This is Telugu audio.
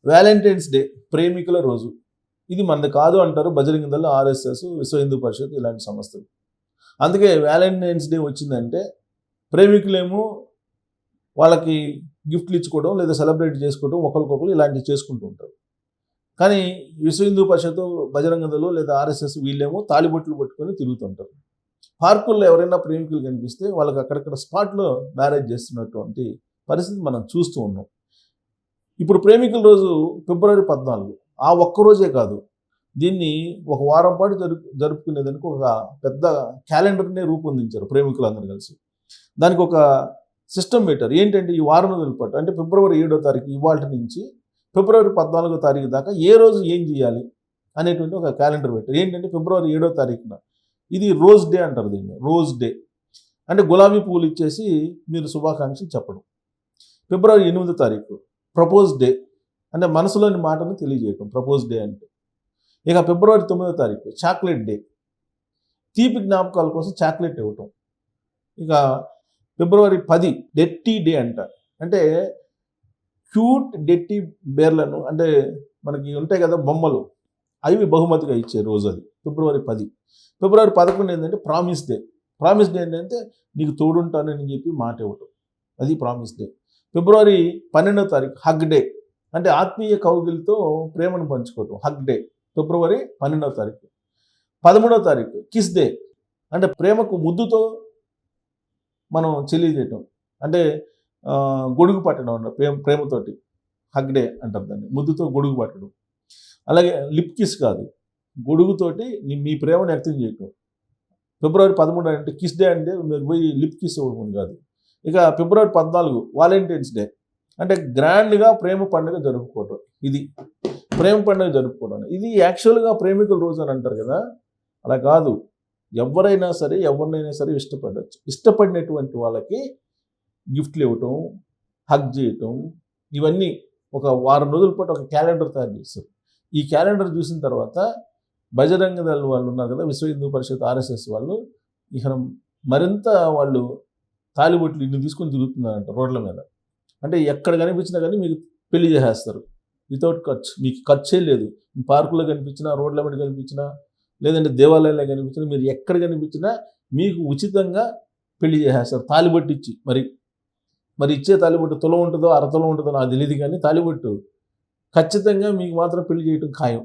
వ్యాలంటైన్స్ డే ప్రేమికుల రోజు. ఇది మనది కాదు అంటారు బజరంగ దళ్, ఆర్ఎస్ఎస్, విశ్వ హిందూ పరిషత్ ఇలాంటి సంస్థలు. అందుకే వ్యాలంటైన్స్ డే వచ్చిందంటే ప్రేమికులేమో వాళ్ళకి గిఫ్ట్లు ఇచ్చుకోవడం లేదా సెలబ్రేట్ చేసుకోవడం ఒకరికొకరు ఇలాంటివి చేసుకుంటూ ఉంటారు. కానీ విశ్వ హిందూ పరిషత్, బజరంగ దళ్ లేదా ఆర్ఎస్ఎస్ వీళ్ళేమో తాళిబొట్లు పట్టుకొని తిరుగుతుంటారు. పార్కుల్లో ఎవరైనా ప్రేమికులు కనిపిస్తే వాళ్ళకి అక్కడక్కడ స్పాట్లో మ్యారేజ్ చేస్తున్నటువంటి పరిస్థితి మనం చూస్తూ ఉన్నాం. ఇప్పుడు ప్రేమికుల రోజు ఫిబ్రవరి 14. ఆ ఒక్కరోజే కాదు, దీన్ని ఒక వారం పాటు జరుపుకునేదానికి ఒక పెద్ద క్యాలెండర్నే రూపొందించారు ప్రేమికులందరూ కలిసి. దానికి ఒక సిస్టమ్ పెట్టారు. ఏంటంటే ఈ వారం రోజుల పాటు అంటే ఫిబ్రవరి 7వ తారీఖు ఇవాళ నుంచి ఫిబ్రవరి 14వ తారీఖు దాకా ఏ రోజు ఏం చేయాలి అనేటువంటి ఒక క్యాలెండర్ పెట్టారు. ఏంటంటే ఫిబ్రవరి 7వ తారీఖున ఇది రోజ్ డే అంటారు. దీన్ని రోజ్ డే అంటే గులాబీ పువ్వులు ఇచ్చేసి మీరు శుభాకాంక్షలు చెప్పడం. ఫిబ్రవరి 8వ తారీఖు ప్రపోజ్ డే అంటే మనసులోని మాటను తెలియజేయటం ప్రపోజ్ డే అంటే. ఇక ఫిబ్రవరి 9వ తారీఖు చాక్లెట్ డే, తీపి జ్ఞాపకాల కోసం చాక్లెట్ ఇవ్వటం. ఇక ఫిబ్రవరి 10 డెట్టి డే అంటారు. అంటే క్యూట్ డెట్టి బేర్లను అంటే మనకి ఉంటాయి కదా బొమ్మలు, అవి బహుమతిగా ఇచ్చే రోజు అది ఫిబ్రవరి 10. ఫిబ్రవరి 11 ఏంటంటే ప్రామిస్ డే. ప్రామిస్ డే ఏంటంటే నీకు తోడుంటానని చెప్పి మాట ఇవ్వటం, అది ప్రామిస్ డే. ఫిబ్రవరి 12వ తారీఖు హగ్ డే అంటే ఆత్మీయ కౌగిలితో ప్రేమను పంచుకోవటం, హగ్ డే ఫిబ్రవరి 12వ తారీఖు. 13వ తారీఖు కిస్ డే అంటే ప్రేమకు ముద్దుతో మనం తెలియజేయటం, అంటే గొడుగు పట్టడం అన్న ప్రేమతోటి హగ్ డే అంటారు దాన్ని, ముద్దుతో గొడుగు పట్టడం. అలాగే లిప్ కిస్ కాదు, గొడుగుతోటి మీ ప్రేమను వ్యక్తం చేయటం. ఫిబ్రవరి 13 అంటే కిస్ డే అంటే మీరు పోయి లిప్ కిస్ ఇవ్వడం కాదు. ఇక ఫిబ్రవరి 14 వాలంటైన్స్ డే అంటే గ్రాండ్గా ప్రేమ పండుగ జరుపుకోవడం. ఇది ప్రేమ పండుగ జరుపుకోవడం, ఇది యాక్చువల్గా ప్రేమికుల రోజు అని అంటారు కదా, అలా కాదు. ఎవరైనా సరే ఇష్టపడవచ్చు. ఇష్టపడినటువంటి వాళ్ళకి గిఫ్ట్లు ఇవ్వటం, హగ్ చేయటం, ఇవన్నీ ఒక వారం రోజుల పాటు ఒక క్యాలెండర్ తయారు చేస్తారు. ఈ క్యాలెండర్ చూసిన తర్వాత బజరంగ దళ్ వాళ్ళు ఉన్నారు కదా, విశ్వ హిందూ పరిషత్, ఆర్ఎస్ఎస్ వాళ్ళు ఇక మరింత వాళ్ళు తాలిబొట్లు ఇన్ని తీసుకొని తిరుగుతున్నారంట రోడ్ల మీద. అంటే ఎక్కడ కనిపించినా కానీ మీకు పెళ్లి చేసేస్తారు వితౌట్ ఖర్చు. మీకు ఖర్చే లేదు. పార్కులో కనిపించినా, రోడ్ల మీద కనిపించినా, లేదంటే దేవాలయాల్లో కనిపించినా, మీరు ఎక్కడ కనిపించినా మీకు ఉచితంగా పెళ్లి చేసేస్తారు తాలిబొట్టు ఇచ్చి. మరి ఇచ్చే తాలిబొట్టు తులం ఉంటుందో అరతులం ఉంటుందో నాకు తెలియదు, కానీ తాలిబొట్టు ఖచ్చితంగా మీకు మాత్రం పెళ్లి చేయడం ఖాయం.